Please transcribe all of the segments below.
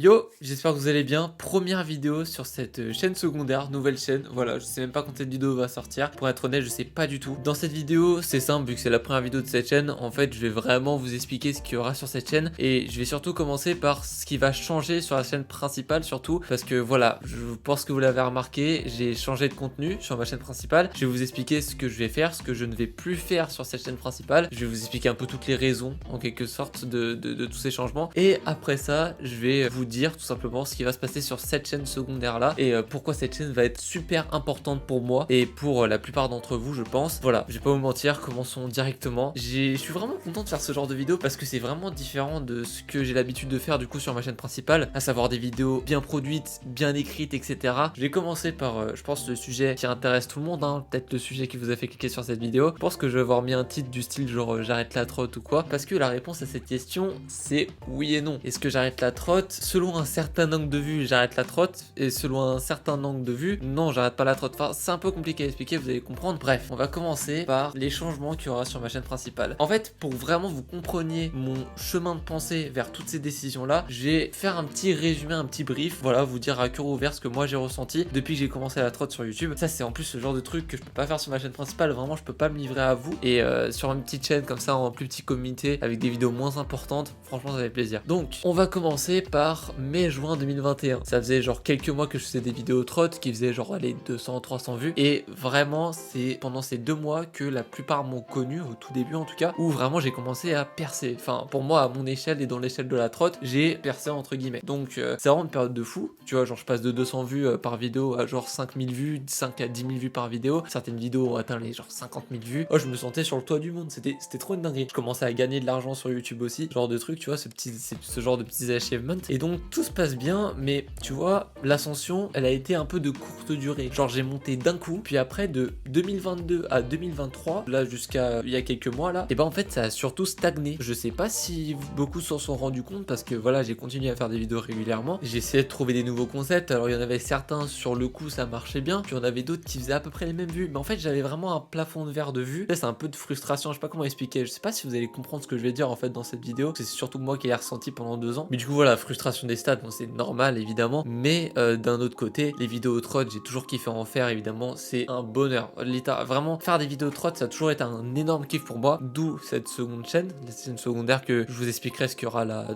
Yo, j'espère que vous allez bien. Première vidéo sur cette chaîne secondaire, nouvelle chaîne. Voilà, je sais même pas quand cette vidéo va sortir. Pour être honnête, je sais pas du tout. Dans cette vidéo, c'est simple, vu que c'est la première vidéo de cette chaîne, en fait, je vais vraiment vous expliquer ce qu'il y aura sur cette chaîne. Et je vais surtout commencer par ce qui va changer sur la chaîne principale, surtout. Parce que voilà, je pense que vous l'avez remarqué, j'ai changé de contenu sur ma chaîne principale. Je vais vous expliquer ce que je vais faire, ce que je ne vais plus faire sur cette chaîne principale. Je vais vous expliquer un peu toutes les raisons, en quelque sorte, de tous ces changements. Et après ça, je vais vous dire tout simplement ce qui va se passer sur cette chaîne secondaire là et pourquoi cette chaîne va être super importante pour moi et pour la plupart d'entre vous, je pense. Voilà, je vais pas vous mentir, commençons directement. Je suis vraiment content de faire ce genre de vidéo parce que c'est vraiment différent de ce que j'ai l'habitude de faire du coup sur ma chaîne principale, à savoir des vidéos bien produites, bien écrites, etc. Je vais commencer par, je pense, le sujet qui intéresse tout le monde, hein, peut-être le sujet qui vous a fait cliquer sur cette vidéo. Je pense que je vais avoir mis un titre du style genre j'arrête la trotte ou quoi, parce que la réponse à cette question c'est oui et non. Est-ce que j'arrête la trotte? Selon un certain angle de vue, j'arrête la trotte, et selon un certain angle de vue, non, j'arrête pas la trotte. Enfin, c'est un peu compliqué à expliquer, vous allez comprendre. Bref, on va commencer par les changements qu'il y aura sur ma chaîne principale. En fait, pour vraiment vous compreniez mon chemin de pensée vers toutes ces décisions-là, je vais faire un petit résumé, un petit brief, voilà, vous dire à cœur ouvert ce que moi j'ai ressenti depuis que j'ai commencé la trotte sur YouTube. Ça, c'est en plus ce genre de truc que je peux pas faire sur ma chaîne principale, vraiment, je peux pas me livrer à vous. Et sur une petite chaîne comme ça, en plus petit comité, avec des vidéos moins importantes, franchement, ça fait plaisir. Donc, on va commencer par mai-juin 2021. Ça faisait genre quelques mois que je faisais des vidéos trottes qui faisaient genre les 200-300 vues. Et vraiment, c'est pendant ces 2 mois que la plupart m'ont connu, au tout début en tout cas, où vraiment j'ai commencé à percer. Enfin, pour moi, à mon échelle et dans l'échelle de la trotte, j'ai percé entre guillemets. Donc, c'est vraiment une période de fou. Tu vois, genre je passe de 200 vues par vidéo à genre 5000 vues, 5 à 10 000 vues par vidéo. Certaines vidéos ont atteint les genre 50 000 vues. Oh, je me sentais sur le toit du monde. C'était trop une dinguerie. Je commençais à gagner de l'argent sur YouTube aussi. Genre de trucs, tu vois, ce genre de petits achievements. Et donc, tout se passe bien, mais tu vois, l'ascension, elle a été un peu de courte durée. Genre, j'ai monté d'un coup, puis après, de 2022 à 2023, là, jusqu'à il y a quelques mois, là, et ben en fait, ça a surtout stagné. Je sais pas si beaucoup s'en sont rendus compte, parce que voilà, j'ai continué à faire des vidéos régulièrement. J'ai essayé de trouver des nouveaux concepts. Alors, il y en avait certains, sur le coup, ça marchait bien, puis il y en avait d'autres qui faisaient à peu près les mêmes vues. Mais en fait, j'avais vraiment un plafond de verre de vues. Là, c'est un peu de frustration, je sais pas comment expliquer. Je sais pas si vous allez comprendre ce que je vais dire, en fait, dans cette vidéo. C'est surtout moi qui l'ai ressenti pendant 2 ans. Mais du coup, voilà, frustration des stats, bon, c'est normal, évidemment. Mais d'un autre côté, les vidéos trot, j'ai toujours kiffé en faire, évidemment, c'est un bonheur. L'état, vraiment, faire des vidéos trot, ça a toujours été un énorme kiff pour moi, d'où cette seconde chaîne, la chaîne secondaire que je vous expliquerai ce qu'il y aura là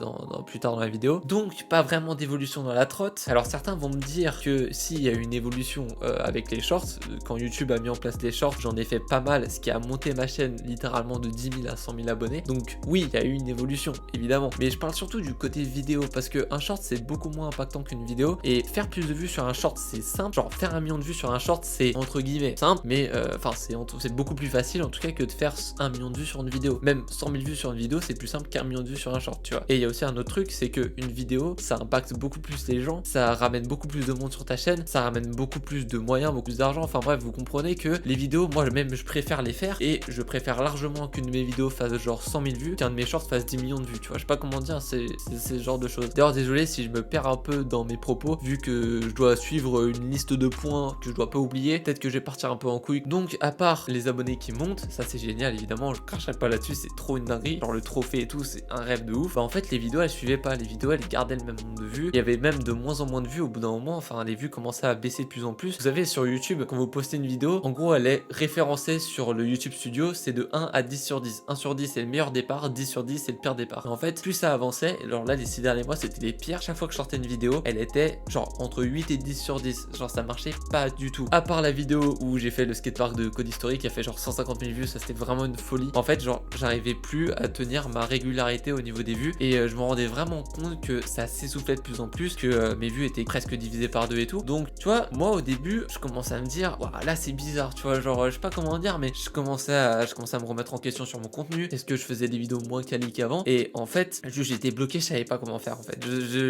plus tard dans la vidéo. Donc, pas vraiment d'évolution dans la trotte. Alors, certains vont me dire que s'il y a eu une évolution avec les shorts, quand YouTube a mis en place les shorts, j'en ai fait pas mal, ce qui a monté ma chaîne littéralement de 10 000 à 100 000 abonnés. Donc, oui, il y a eu une évolution, évidemment. Mais je parle surtout du côté vidéo, parce que un short, c'est beaucoup moins impactant qu'une vidéo, et faire plus de vues sur un short, c'est simple. Genre faire 1 million de vues sur un short, c'est entre guillemets simple, mais enfin c'est beaucoup plus facile en tout cas que de faire 1 million de vues sur une vidéo. Même 100 000 vues sur une vidéo, c'est plus simple qu'1 million de vues sur un short, tu vois. Et il y a aussi un autre truc, c'est que une vidéo, ça impacte beaucoup plus les gens, ça ramène beaucoup plus de monde sur ta chaîne, ça ramène beaucoup plus de moyens, beaucoup plus d'argent. Enfin bref, vous comprenez que les vidéos, moi même je préfère les faire, et je préfère largement qu'une de mes vidéos fasse genre 100 000 vues qu'un de mes shorts fasse 10 millions de vues, tu vois. Je sais pas comment dire, c'est ce genre de choses. D'ailleurs, désolé si je me perds un peu dans mes propos, vu que je dois suivre une liste de points que je dois pas oublier, peut-être que je vais partir un peu en couille. Donc, à part les abonnés qui montent, ça c'est génial, évidemment, je cracherai pas là-dessus, c'est trop une dinguerie. Genre le trophée et tout, c'est un rêve de ouf. Bah en fait, les vidéos elles suivaient pas, les vidéos elles gardaient le même nombre de vues. Il y avait même de moins en moins de vues au bout d'un moment, enfin les vues commençaient à baisser de plus en plus. Vous savez, sur YouTube, quand vous postez une vidéo, en gros elle est référencée sur le YouTube Studio, c'est de 1 à 10 sur 10. 1 sur 10 c'est le meilleur départ, 10 sur 10 c'est le pire départ. Et en fait, plus ça avançait, alors là les 6 derniers mois c'était les pires. Chaque fois que je sortais une vidéo, elle était genre entre 8 et 10 sur 10. Genre ça marchait pas du tout. À part la vidéo où j'ai fait le skatepark de Cody Story qui a fait genre 150 000 vues, ça c'était vraiment une folie. En fait, genre j'arrivais plus à tenir ma régularité au niveau des vues, et je me rendais vraiment compte que ça s'essoufflait de plus en plus, que mes vues étaient presque divisées par 2 et tout. Donc tu vois, moi au début je commençais à me dire là c'est bizarre, tu vois, genre je sais pas comment dire, mais je commençais à me remettre en question sur mon contenu. Est-ce que je faisais des vidéos moins quali qu'avant? Et en fait j'étais bloqué, je savais pas comment faire en fait.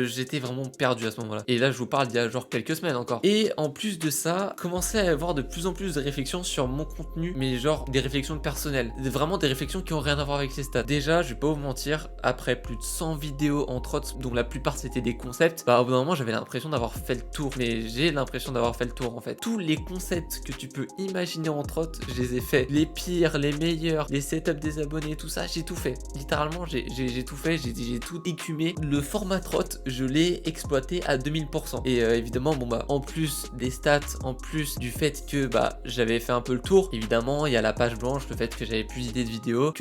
J'étais vraiment perdu à ce moment-là. Et là je vous parle d'il y a genre quelques semaines encore. Et en plus de ça, commençais à avoir de plus en plus de réflexions sur mon contenu, mais genre des réflexions personnelles, vraiment des réflexions qui ont rien à voir avec les stats. Déjà, je vais pas vous mentir, après plus de 100 vidéos en trot, dont la plupart c'était des concepts, bah au bout d'un moment j'avais l'impression d'avoir fait le tour. Mais j'ai l'impression d'avoir fait le tour en fait. Tous les concepts que tu peux imaginer en trot, je les ai faits. Les pires, les meilleurs, les setups des abonnés, tout ça, j'ai tout fait. Littéralement, j'ai tout fait, j'ai tout écumé. Le format trot, trot, je l'ai exploité à 2000%. Et évidemment, bon bah, en plus des stats, en plus du fait que bah j'avais fait un peu le tour, évidemment, il y a la page blanche, le fait que j'avais plus d'idées de vidéos,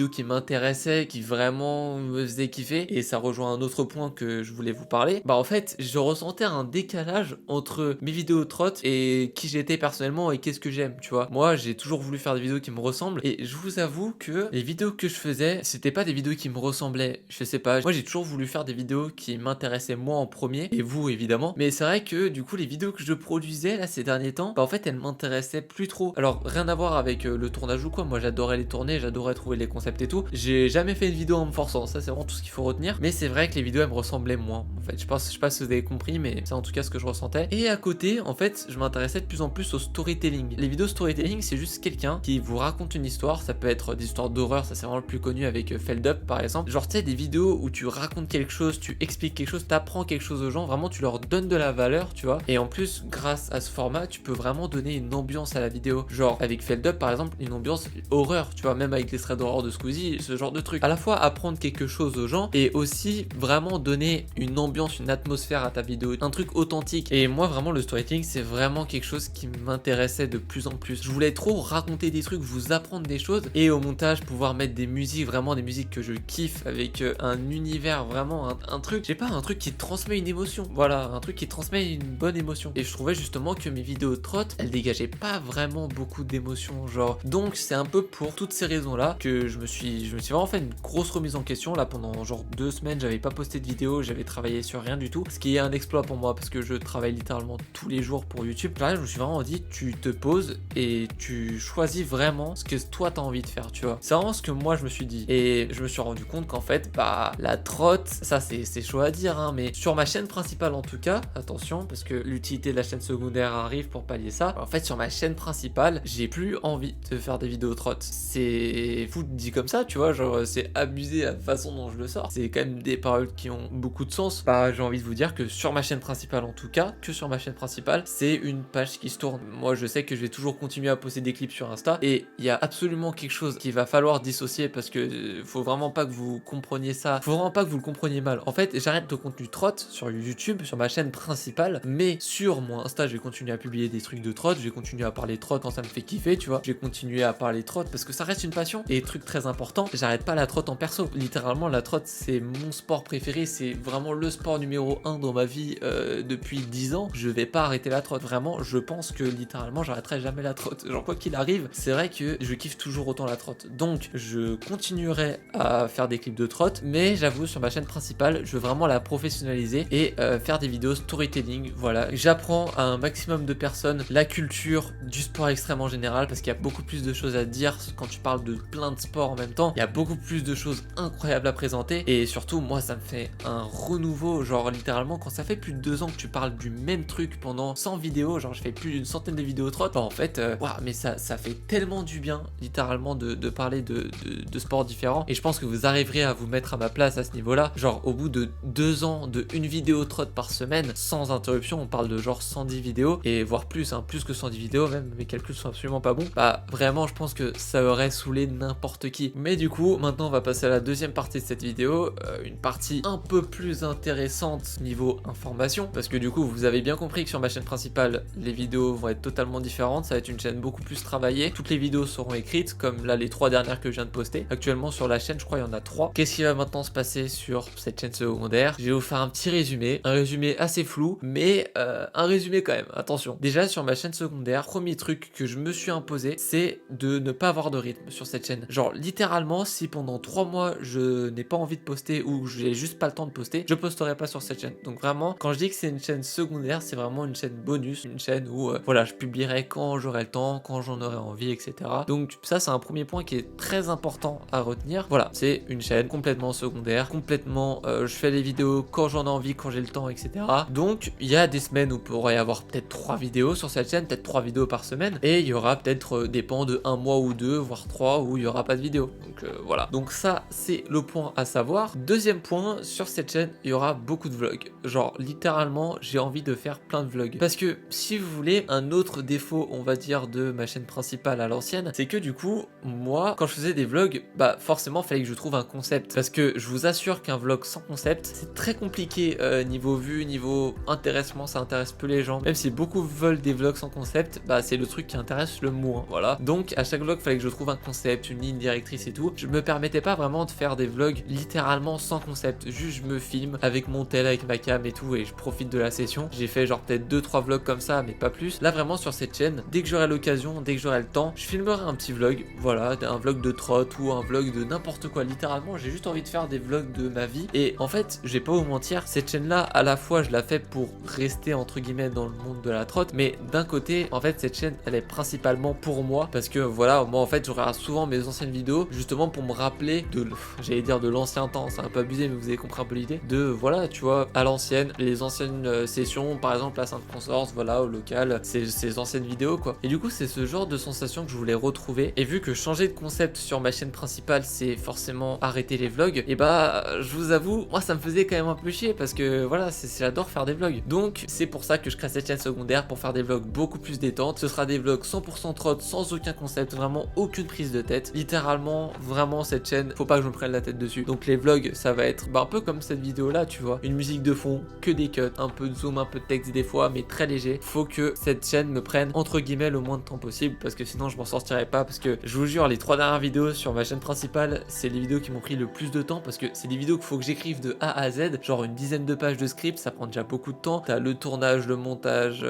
qui m'intéressaient, qui vraiment me faisaient kiffer. Et ça rejoint un autre point que je voulais vous parler. Bah en fait, je ressentais un décalage entre mes vidéos trot et qui j'étais personnellement et qu'est-ce que j'aime, tu vois. Moi, j'ai toujours voulu faire des vidéos qui me ressemblent et je vous avoue que les vidéos que je faisais, c'était pas des vidéos qui me ressemblaient. Je sais pas. Moi, j'ai toujours voulu faire des vidéos qui m'intéressaient moi en premier et vous évidemment. Mais c'est vrai que du coup, les vidéos que je produisais là ces derniers temps, bah en fait, elles m'intéressaient plus trop. Alors, rien à voir avec le tournage ou quoi. Moi, j'adorais les tourner, j'adorais trouver les concepts et tout. J'ai jamais fait une vidéo en me forçant. Ça, c'est vraiment tout ce qu'il faut retenir. Mais c'est vrai que les vidéos, elles me ressemblaient moins. En fait, je sais pas si vous avez compris, mais c'est en tout cas ce que je ressentais. Et à côté, en fait, je m'intéressais de plus en plus au storytelling. Les vidéos storytelling, c'est juste quelqu'un qui vous raconte une histoire. Ça peut être des histoires d'horreur, ça c'est vraiment le plus connu avec Feld Up par exemple. Genre, tu sais, des vidéos où tu racontes quelque chose, tu expliques quelque chose, t'apprends quelque chose aux gens, vraiment tu leur donnes de la valeur, tu vois. Et en plus, grâce à ce format, tu peux vraiment donner une ambiance à la vidéo. Genre, avec Feld Up par exemple, une ambiance horreur, tu vois, même avec les threads d'horreur de Squeezie, ce genre de truc. À la fois apprendre quelque chose aux gens et aussi vraiment donner une ambiance, une atmosphère à ta vidéo, un truc authentique. Et moi, vraiment, le storytelling, c'est vraiment quelque chose qui m'intéressait de plus en plus. Je voulais trop raconter des trucs, vous apprendre des choses et au montage pouvoir mettre des musiques, vraiment des musiques que je kiffe avec un univers, vraiment un truc, j'ai pas, un truc qui transmet une émotion. Voilà, un truc qui transmet une bonne émotion. Et je trouvais justement que mes vidéos de trot, elles dégageaient pas vraiment beaucoup d'émotions, genre. Donc c'est un peu pour toutes ces raisons-là que je me suis vraiment fait une grosse remise en question. Là, pendant genre 2 semaines, j'avais pas posté de vidéo, j'avais travaillé sur rien du tout, ce qui est un exploit pour moi parce que je travaille littéralement tous les jours pour YouTube. Là, je me suis vraiment dit, tu te poses et tu choisis vraiment ce que toi t'as envie de faire, tu vois. C'est vraiment ce que moi je me suis dit. Et je me suis rendu compte qu'en fait, bah, la trotte, ça c'est chaud à dire, hein, mais sur ma chaîne principale en tout cas, attention, parce que l'utilité de la chaîne secondaire arrive pour pallier ça. En fait, sur ma chaîne principale, j'ai plus envie de faire des vidéos trot. C'est fou dit comme ça, tu vois, genre c'est abusé à la façon dont je le sors. C'est quand même des paroles qui ont beaucoup de sens. Bah, j'ai envie de vous dire que sur ma chaîne principale en tout cas, que sur ma chaîne principale, c'est une page qui se tourne. Moi, je sais que je vais toujours continuer à poster des clips sur Insta et il y a absolument quelque chose qu'il va falloir dissocier parce que faut vraiment pas que vous compreniez ça. Faut vraiment pas que vous le compreniez mal. En fait, j'arrête le contenu trot sur YouTube, sur ma chaîne principale, mais sur mon Insta, je vais continuer à publier des trucs de trot, je vais continuer à parler trot quand ça me fait kiffer, tu vois. Je vais continuer à parler trot parce que ça reste une passion. Et truc très important, j'arrête pas la trot en perso. Littéralement, la trot, c'est mon sport préféré, c'est vraiment le sport numéro 1 dans ma vie depuis 10 ans. Je vais pas arrêter la trot. Vraiment, je pense que littéralement, j'arrêterai jamais la trot. Genre, quoi qu'il arrive, c'est vrai que je kiffe toujours autant la trot. Donc, je continuerai à faire des clips de trot, mais j'avoue, sur ma chaîne principale, je veux vraiment la professionnaliser et faire des vidéos storytelling. Voilà, j'apprends à un maximum de personnes la culture du sport extrême en général parce qu'il y a beaucoup plus de choses à dire quand tu parles de plein de sports en même temps. Il y a beaucoup plus de choses incroyables à présenter et surtout, moi, ça me fait un renouveau. Genre, littéralement, quand ça fait plus de 2 ans que tu parles du même truc pendant 100 vidéos, genre, je fais plus d'une centaine de vidéos trot, bah en fait, mais ça fait tellement du bien, littéralement, de parler de sports différents. Et je pense que vous arriverez à vous mettre à ma place à ce niveau-là. Genre, au bout de 2 ans de une vidéo trot par semaine, sans interruption, on parle de genre 110 vidéos, et voire plus, hein, plus que 110 vidéos, même mes calculs sont absolument pas bons. Bah, vraiment, je pense que ça aurait saoulé n'importe qui. Mais du coup, maintenant, on va passer à la deuxième partie de cette vidéo, une partie un peu plus intéressante niveau information, parce que du coup, vous avez bien compris que sur ma chaîne principale, les vidéos vont être totalement différentes, ça va être une chaîne beaucoup plus travaillée, toutes les vidéos seront écrites, comme là, les 3 dernières que je viens de poster. Actuellement, sur la chaîne, je crois, il y en a 3. Qu'est-ce qui va maintenant se passer sur cette chaîne secondaire? Je vais vous faire un petit résumé, un résumé assez flou, mais un résumé quand même, attention. Déjà, sur ma chaîne secondaire, premier truc que je me suis imposé, c'est de ne pas avoir de rythme sur cette chaîne. Genre, littéralement, si pendant 3 mois, je n'ai pas envie de poster ou j'ai juste pas le temps de poster, je posterai pas sur cette chaîne. Donc vraiment, quand je dis que c'est une chaîne secondaire, c'est vraiment une chaîne bonus, une chaîne où, voilà, je publierai quand j'aurai le temps, quand j'en aurai envie, etc. Donc ça, c'est un premier point qui est très important à retenir. Voilà, c'est une chaîne complètement secondaire, complètement, je fais les vidéos quand j'en ai envie, quand j'ai le temps, etc. Donc, il y a des semaines où il pourrait y avoir peut-être 3 vidéos sur cette chaîne, peut-être 3 vidéos par semaine, et il y aura peut-être des pans de 1 mois ou 2, voire 3, où il y aura pas de vidéo. Donc voilà. Donc ça, c'est le point à savoir. Deuxième point, sur cette chaîne, il y aura beaucoup de vlogs. Genre, littéralement, j'ai envie de faire plein de vlogs. Parce que, si vous voulez, un autre défaut, on va dire, de ma chaîne principale à l'ancienne, c'est que du coup, moi, quand je faisais des vlogs, bah forcément, fallait que je trouve un concept. Parce que je vous assure qu'un vlog sans concept, concept. C'est très compliqué niveau vue, niveau intéressement, ça intéresse peu les gens. Même si beaucoup veulent des vlogs sans concept, bah c'est le truc qui intéresse le moins, voilà. Donc à chaque vlog, fallait que je trouve un concept, une ligne directrice et tout. Je me permettais pas vraiment de faire des vlogs littéralement sans concept. Juste je me filme avec mon tel, avec ma cam et tout, et je profite de la session. J'ai fait genre peut-être 2-3 vlogs comme ça, mais pas plus. Là vraiment sur cette chaîne, dès que j'aurai l'occasion, dès que j'aurai le temps, je filmerai un petit vlog, voilà, un vlog de trotte ou un vlog de n'importe quoi. Littéralement, j'ai juste envie de faire des vlogs de ma vie. Et en fait, je vais pas vous mentir, cette chaîne-là, à la fois, je la fais pour rester entre guillemets dans le monde de la trotte, mais d'un côté, en fait, cette chaîne, elle est principalement pour moi, parce que voilà, moi en fait, je regarde souvent mes anciennes vidéos, justement pour me rappeler de, j'allais dire de l'ancien temps, c'est un peu abusé, mais vous avez compris un peu l'idée, de voilà, tu vois, à l'ancienne, les anciennes sessions, par exemple à Sainte-Consorce, voilà, au local, ces anciennes vidéos quoi. Et du coup, c'est ce genre de sensation que je voulais retrouver. Et vu que changer de concept sur ma chaîne principale, c'est forcément arrêter les vlogs, et bah, je vous avoue, moi ça me faisait quand même un peu chier parce que voilà, j'adore faire des vlogs. Donc, c'est pour ça que je crée cette chaîne secondaire pour faire des vlogs beaucoup plus détente. Ce sera des vlogs 100% trotte, sans aucun concept, vraiment aucune prise de tête. Littéralement, vraiment cette chaîne, faut pas que je me prenne la tête dessus. Donc les vlogs, ça va être un peu comme cette vidéo là, tu vois, une musique de fond, que des cuts, un peu de zoom, un peu de texte des fois, mais très léger. Faut que cette chaîne me prenne entre guillemets le moins de temps possible parce que sinon je m'en sortirai pas. Parce que je vous jure, les 3 dernières vidéos sur ma chaîne principale, c'est les vidéos qui m'ont pris le plus de temps parce que c'est des vidéos qu'il faut que j'écrive de A à Z, genre une dizaine de pages de script, ça prend déjà beaucoup de temps. T'as le tournage, le montage,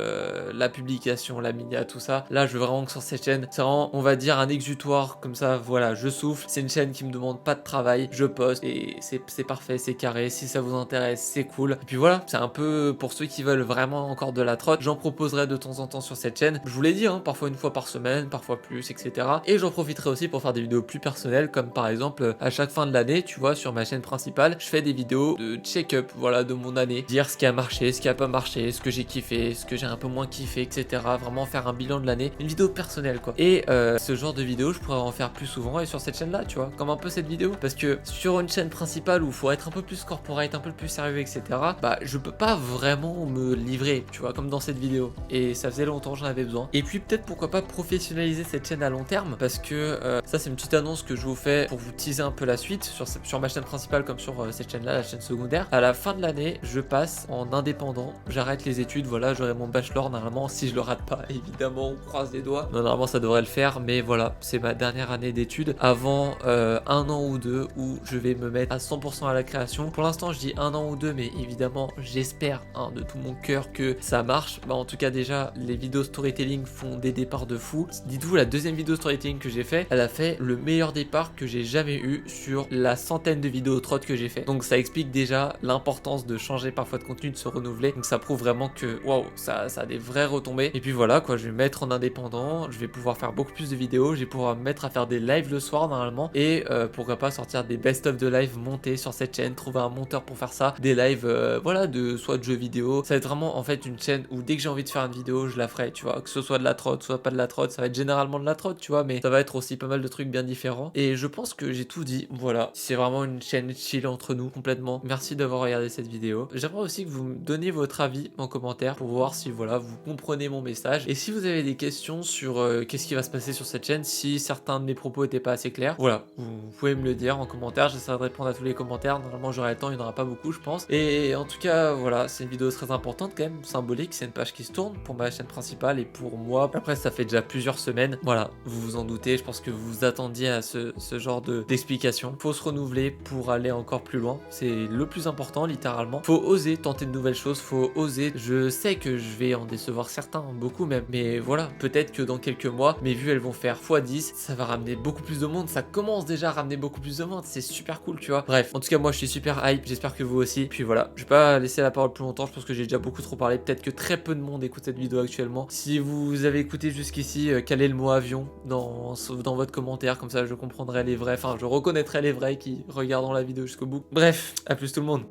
la publication, la miniature, tout ça. Là, je veux vraiment que sur cette chaîne, c'est vraiment, on va dire, un exutoire comme ça. Voilà, je souffle. C'est une chaîne qui me demande pas de travail, je poste et c'est parfait, c'est carré. Si ça vous intéresse, c'est cool. Et puis voilà, c'est un peu pour ceux qui veulent vraiment encore de la trotte. J'en proposerai de temps en temps sur cette chaîne. Je vous l'ai dit, hein, parfois une fois par semaine, parfois plus, etc. Et j'en profiterai aussi pour faire des vidéos plus personnelles, comme par exemple à chaque fin de l'année, tu vois, sur ma chaîne principale, je fais des vidéos de check-up, voilà, de mon année, dire ce qui a marché, ce qui a pas marché, ce que j'ai kiffé, ce que j'ai un peu moins kiffé, etc. Vraiment faire un bilan de l'année, une vidéo personnelle quoi. Et ce genre de vidéo, je pourrais en faire plus souvent et sur cette chaîne-là, tu vois, comme un peu cette vidéo, parce que sur une chaîne principale où il faut être un peu plus corporate, un peu plus sérieux, etc. Bah, je peux pas vraiment me livrer, tu vois, comme dans cette vidéo. Et ça faisait longtemps, j'en avais besoin. Et puis peut-être pourquoi pas professionnaliser cette chaîne à long terme, parce que ça c'est une petite annonce que je vous fais pour vous teaser un peu la suite sur ma chaîne principale comme sur cette chaîne-là, la chaîne secondaire. À la fin de l'année, je passe en indépendant, j'arrête les études, voilà, j'aurai mon bachelor normalement, si je le rate pas, évidemment, on croise les doigts. Non, normalement ça devrait le faire, mais voilà, c'est ma dernière année d'études avant 1 an ou 2 où je vais me mettre à 100% à la création. Pour l'instant, je dis 1 an ou 2, mais évidemment, j'espère hein, de tout mon cœur que ça marche. Bah, en tout cas, déjà, les vidéos storytelling font des départs de fou. Dites-vous, la deuxième vidéo storytelling que j'ai fait, elle a fait le meilleur départ que j'ai jamais eu sur la centaine de vidéos trottes que j'ai fait. Donc ça explique déjà l'importance de changer parfois de contenu, de se renouveler. Donc ça prouve vraiment que waouh, ça a des vraies retombées. Et puis voilà quoi, je vais me mettre en indépendant, je vais pouvoir faire beaucoup plus de vidéos, je vais pouvoir me mettre à faire des lives le soir normalement et pourquoi pas sortir des best-of de live montés sur cette chaîne, trouver un monteur pour faire ça, des lives voilà de soit de jeux vidéo. Ça va être vraiment en fait une chaîne où dès que j'ai envie de faire une vidéo, je la ferai, tu vois, que ce soit de la trotte, soit pas de la trotte, ça va être généralement de la trotte, tu vois, mais ça va être aussi pas mal de trucs bien différents. Et je pense que j'ai tout dit, voilà, c'est vraiment une chaîne chill entre nous complètement. Merci d'avoir regardé cette vidéo. J'aimerais aussi que vous me donniez votre avis en commentaire pour voir si voilà, vous comprenez mon message et si vous avez des questions sur qu'est-ce qui va se passer sur cette chaîne, si certains de mes propos étaient pas assez clairs. Voilà, vous pouvez me le dire en commentaire, j'essaierai de répondre à tous les commentaires. Normalement, j'aurai le temps, il n'y en aura pas beaucoup, je pense. Et en tout cas, voilà, c'est une vidéo très importante quand même, symbolique, c'est une page qui se tourne pour ma chaîne principale et pour moi. Après, ça fait déjà plusieurs semaines. Voilà, vous vous en doutez, je pense que vous vous attendiez à ce genre d'explication. Faut se renouveler pour aller encore plus loin, c'est le plus important littéralement. Faut oser tenter de nouvelles choses, faut oser. Je sais que je vais en décevoir certains, beaucoup même, mais voilà, peut-être que dans quelques mois, mes vues elles vont faire x10, ça va ramener beaucoup plus de monde, ça commence déjà à ramener beaucoup plus de monde, c'est super cool, tu vois. Bref, en tout cas moi je suis super hype, j'espère que vous aussi. Puis voilà, je vais pas laisser la parole plus longtemps, je pense que j'ai déjà beaucoup trop parlé, peut-être que très peu de monde écoute cette vidéo actuellement. Si vous avez écouté jusqu'ici, calez le mot avion dans votre commentaire, comme ça je comprendrai les vrais, enfin je reconnaîtrai les vrais qui regardent la vidéo jusqu'au bout. Bref, à plus tout le monde.